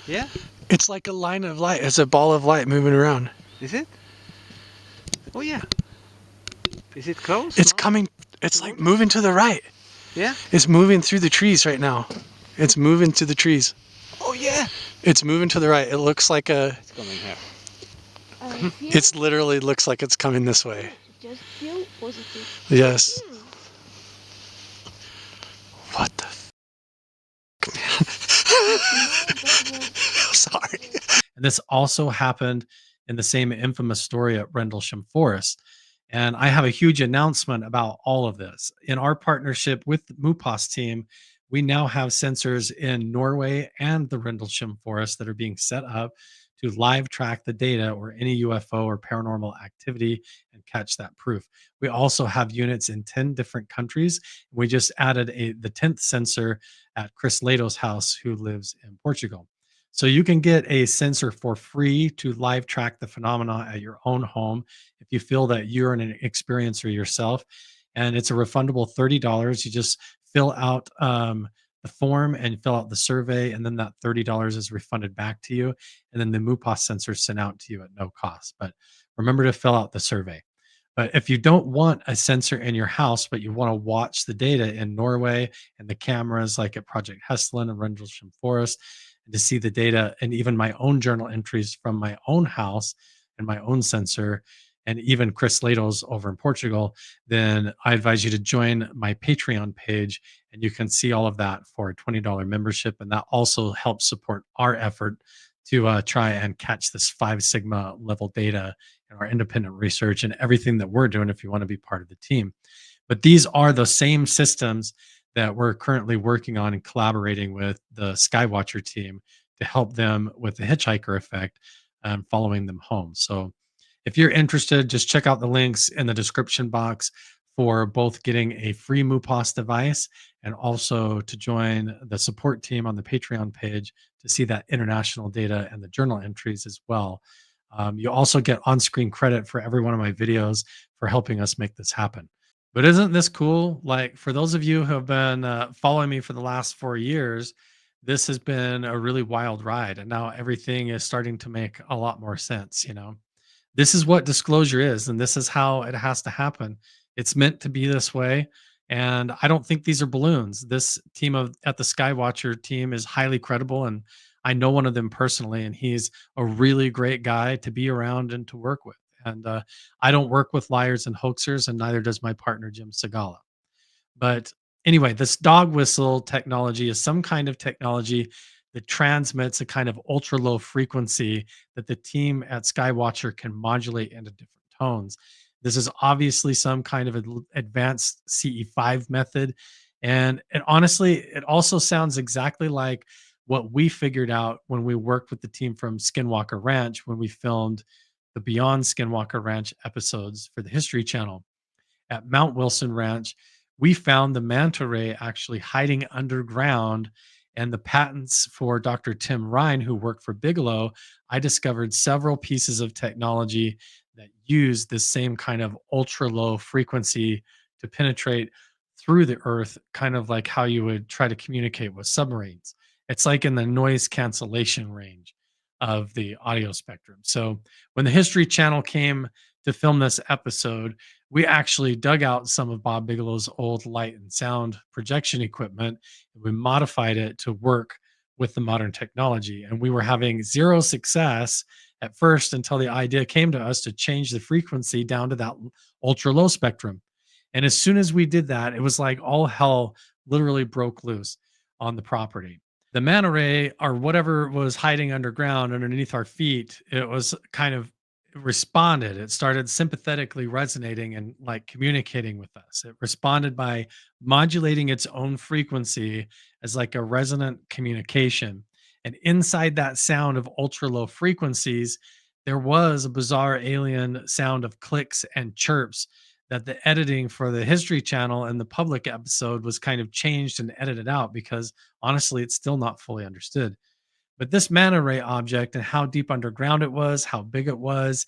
Yeah, It's like a line of light. It's a ball of light moving around. is it? Oh, yeah. Is it close? It's No? coming. It's like moving to the right. Yeah? It's moving through the trees right now. It's moving to the trees. Oh, yeah. It's moving to the right. It looks like a... It's coming here. It's literally looks like it's coming this way. Just feel positive. Yes. What the man? Sorry. And this also happened in the same infamous story at Rendlesham Forest. And I have a huge announcement about all of this. In our partnership with the MUPAS team, we now have sensors in Norway and the Rendlesham Forest that are being set up to live track the data or any UFO or paranormal activity and catch that proof. We also have units in 10 different countries. We just added the 10th sensor at Chris Lato's house, who lives in Portugal. So you can get a sensor for free to live track the phenomena at your own home if you feel that you're an experiencer yourself. And it's a refundable $30. You just fill out the form and fill out the survey, and then that $30 is refunded back to you. And then the MUPAS sensor is sent out to you at no cost. But remember to fill out the survey. But if you don't want a sensor in your house, but you want to watch the data in Norway and the cameras like at Project Hesslin and Rendlesham Forest, and to see the data and even my own journal entries from my own house and my own sensor, and even Chris Lato's over in Portugal, then I advise you to join my Patreon page, and you can see all of that for a $20 membership. And that also helps support our effort to try and catch this 5 Sigma level data in our independent research and everything that we're doing if you want to be part of the team. But these are the same systems that we're currently working on and collaborating with the Skywatcher team to help them with the hitchhiker effect and following them home. So if you're interested, just check out the links in the description box for both getting a free MUPAS device and also to join the support team on the Patreon page to see that international data and the journal entries as well. You also get on-screen credit for every one of my videos for helping us make this happen. But isn't this cool? Like, for those of you who have been following me for the last 4 years, this has been a really wild ride. And now everything is starting to make a lot more sense, you know? This is what disclosure is, and this is how it has to happen. It's meant to be this way. And I don't think these are balloons. This team at the Skywatcher team is highly credible. And I know one of them personally, and he's a really great guy to be around and to work with. And I don't work with liars and hoaxers, and neither does my partner, Jim Segala. But anyway, this dog whistle technology is some kind of technology that transmits a kind of ultra low frequency that the team at Skywatcher can modulate into different tones. This is obviously some kind of advanced CE5 method. And honestly, it also sounds exactly like what we figured out when we worked with the team from Skinwalker Ranch when we filmed the Beyond Skinwalker Ranch episodes for the History Channel. At Mount Wilson Ranch, we found the manta ray actually hiding underground. And the patents for Dr. Tim Ryan, who worked for Bigelow, I discovered several pieces of technology that use this same kind of ultra low frequency to penetrate through the earth, kind of like how you would try to communicate with submarines. It's like in the noise cancellation range of the audio spectrum. So when the History Channel came to film this episode, we actually dug out some of Bob Bigelow's old light and sound projection equipment, and we modified it to work with the modern technology. And we were having zero success at first until the idea came to us to change the frequency down to that ultra low spectrum. And as soon as we did that, it was like all hell literally broke loose on the property. The manta ray, or whatever was hiding underground underneath our feet, it was kind of responded. It started sympathetically resonating and like communicating with us. It responded by modulating its own frequency as like a resonant communication. And inside that sound of ultra low frequencies, there was a bizarre alien sound of clicks and chirps that the editing for the History Channel and the public episode was kind of changed and edited out because honestly, it's still not fully understood. But this manta ray object and how deep underground it was, how big it was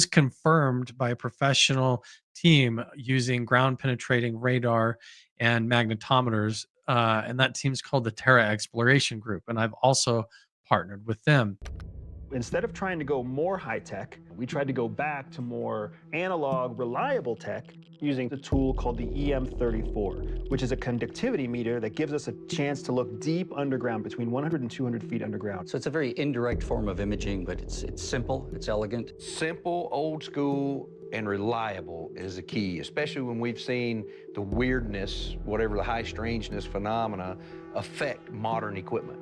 confirmed by a professional team using ground penetrating radar and magnetometers. And that team's called the Terra Exploration Group. And I've also partnered with them. Instead of trying to go more high tech, we tried to go back to more analog, reliable tech using a tool called the EM34, which is a conductivity meter that gives us a chance to look deep underground, between 100 and 200 feet underground. So it's a very indirect form of imaging, but it's simple, it's elegant. Simple, old school, and reliable is the key, especially when we've seen the weirdness, whatever the high strangeness phenomena, affect modern equipment.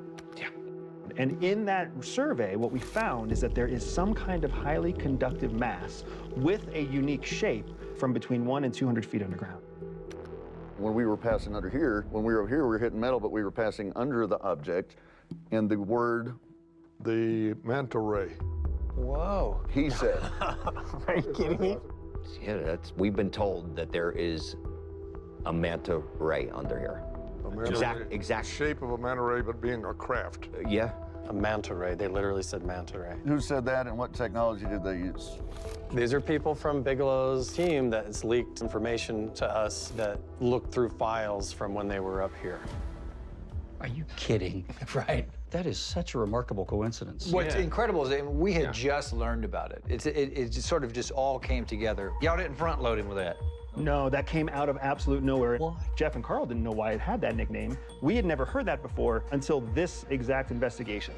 And in that survey, what we found is that there is some kind of highly conductive mass with a unique shape from between 1 and 200 feet underground. When we were passing under here, when we were over here, we were hitting metal, but we were passing under the object, and the word... The manta ray. Whoa. He said. Are you kidding me? Yeah, we've been told that there is a manta ray under here. Exact shape of a manta ray, but being a craft. Yeah. A manta ray. They literally said manta ray. Who said that, and what technology did they use? These are people from Bigelow's team that has leaked information to us that looked through files from when they were up here. Are you kidding? Right. That is such a remarkable coincidence. What's incredible is that we had just learned about it. It just sort of just all came together. Y'all didn't front load him with that. No, that came out of absolute nowhere. Why? Jeff and Carl didn't know why it had that nickname. We had never heard that before until this exact investigation.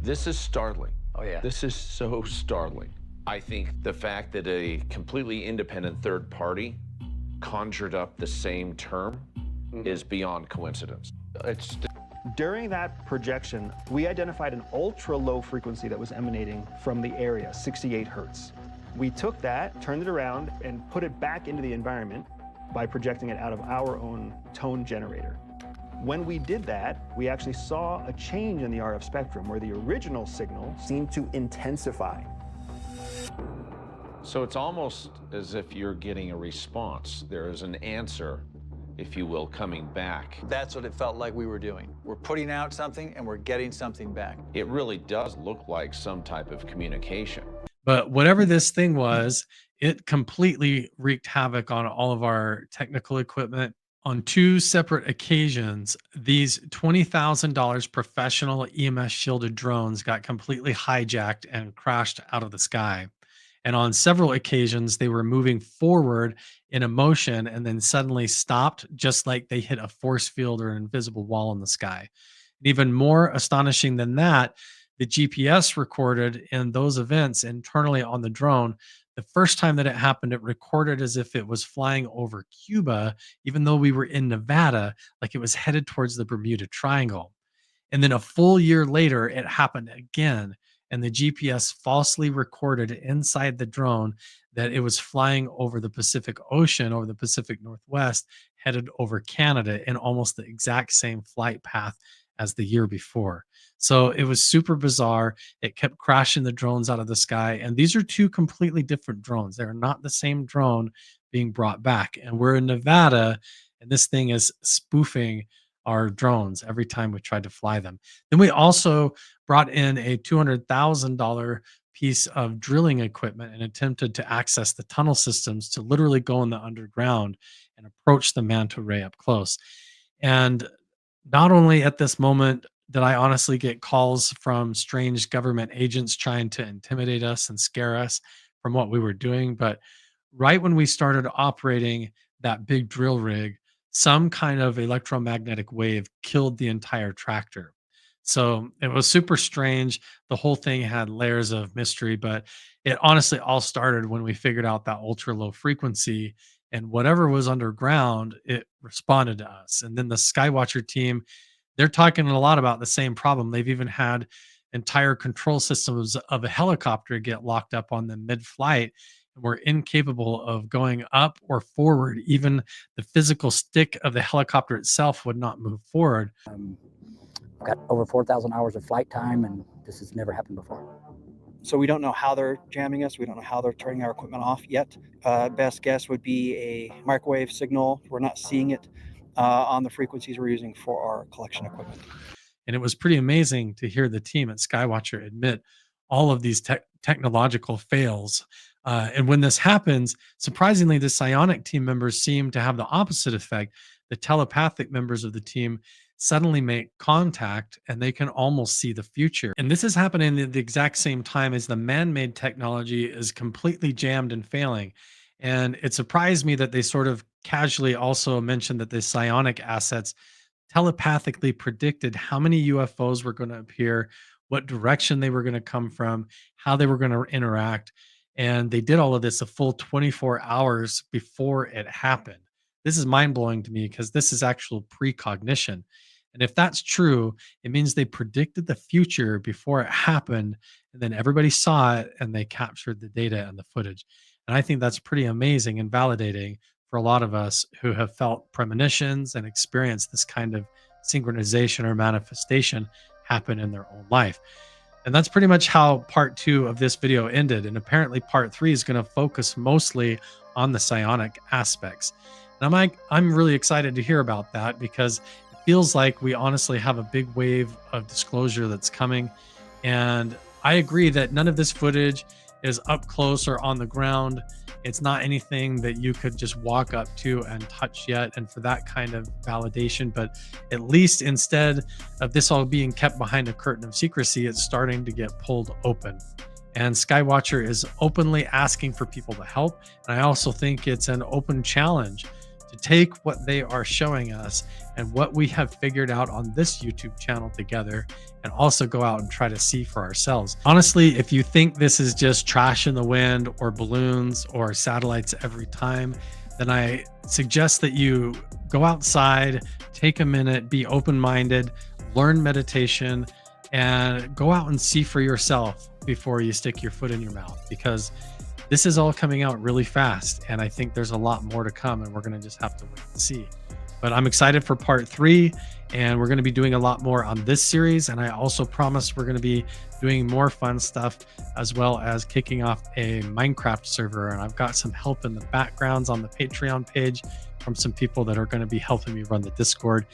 This is startling. Oh, yeah. This is so startling. I think the fact that a completely independent third party conjured up the same term is beyond coincidence. During that projection, we identified an ultra low frequency that was emanating from the area, 68 hertz. We took that, turned it around, and put it back into the environment by projecting it out of our own tone generator. When we did that, we actually saw a change in the RF spectrum where the original signal seemed to intensify. So it's almost as if you're getting a response. There is an answer, if you will, coming back. That's what it felt like we were doing. We're putting out something and we're getting something back. It really does look like some type of communication. But whatever this thing was, it completely wreaked havoc on all of our technical equipment. On two separate occasions, these $20,000 professional EMS shielded drones got completely hijacked and crashed out of the sky. And on several occasions, they were moving forward in a motion and then suddenly stopped, just like they hit a force field or an invisible wall in the sky. And even more astonishing than that, the GPS recorded in those events internally on the drone. The first time that it happened, it recorded as if it was flying over Cuba, even though we were in Nevada, like it was headed towards the Bermuda Triangle. And then a full year later, it happened again. And the GPS falsely recorded inside the drone that it was flying over the Pacific Ocean, over the Pacific Northwest, headed over Canada in almost the exact same flight path as the year before. So it was super bizarre. It kept crashing the drones out of the sky. And these are two completely different drones. They're not the same drone being brought back. And we're in Nevada, and this thing is spoofing our drones every time we tried to fly them. Then we also brought in a $200,000 piece of drilling equipment and attempted to access the tunnel systems to literally go in the underground and approach the manta ray up close. And not only at this moment did I honestly get calls from strange government agents trying to intimidate us and scare us from what we were doing, but right when we started operating that big drill rig, some kind of electromagnetic wave killed the entire tractor. So it was super strange. The whole thing had layers of mystery, but it honestly all started when we figured out that ultra low frequency, and whatever was underground, it responded to us. And then the Skywatcher team, they're talking a lot about the same problem. They've even had entire control systems of a helicopter get locked up on them mid-flight, and were incapable of going up or forward. Even the physical stick of the helicopter itself would not move forward. I've got over 4,000 hours of flight time, and this has never happened before. So we don't know how they're jamming us. We don't know how they're turning our equipment off yet. Best guess would be a microwave signal. We're not seeing it on the frequencies we're using for our collection equipment. And it was pretty amazing to hear the team at Skywatcher admit all of these technological fails. And when this happens, surprisingly, the psionic team members seem to have the opposite effect. The telepathic members of the team suddenly make contact and they can almost see the future. And this is happening at the exact same time as the man-made technology is completely jammed and failing. And it surprised me that they sort of casually also mentioned that the psionic assets telepathically predicted how many UFOs were going to appear, what direction they were going to come from, how they were going to interact. And they did all of this a full 24 hours before it happened. This is mind blowing to me because this is actual precognition. And if that's true, it means they predicted the future before it happened. And then everybody saw it and they captured the data and the footage. And I think that's pretty amazing and validating for a lot of us who have felt premonitions and experienced this kind of synchronization or manifestation happen in their own life. And that's pretty much how part 2 of this video ended. And apparently part 3 is going to focus mostly on the psionic aspects. And I'm really excited to hear about that because it feels like we honestly have a big wave of disclosure that's coming. And I agree that none of this footage is up close or on the ground. It's not anything that you could just walk up to and touch yet, and for that kind of validation. But at least instead of this all being kept behind a curtain of secrecy, it's starting to get pulled open. And Skywatcher is openly asking for people to help. And I also think it's an open challenge to take what they are showing us and what we have figured out on this YouTube channel together and also go out and try to see for ourselves. Honestly, if you think this is just trash in the wind or balloons or satellites every time, then I suggest that you go outside, take a minute, be open-minded, learn meditation, and go out and see for yourself before you stick your foot in your mouth, because this is all coming out really fast. And I think there's a lot more to come, and we're going to just have to wait and see. But I'm excited for part 3, and we're going to be doing a lot more on this series. And I also promise we're going to be doing more fun stuff, as well as kicking off a Minecraft server. And I've got some help in the backgrounds on the Patreon page from some people that are going to be helping me run the Discord,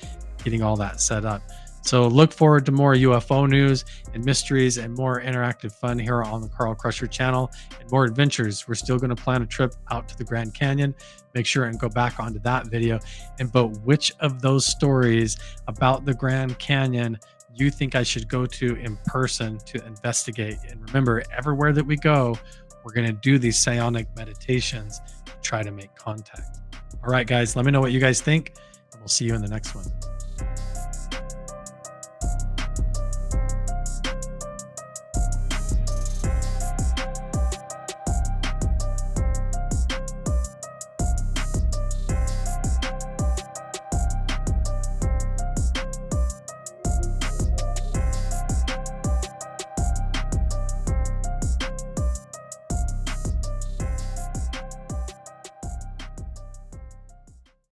getting all that set up. So look forward to more UFO news and mysteries and more interactive fun here on the Carl Crusher channel and more adventures. We're still going to plan a trip out to the Grand Canyon. Make sure and go back onto that video and vote which of those stories about the Grand Canyon you think I should go to in person to investigate. And remember, everywhere that we go, we're going to do these psionic meditations to try to make contact. All right, guys, let me know what you guys think, and we'll see you in the next one.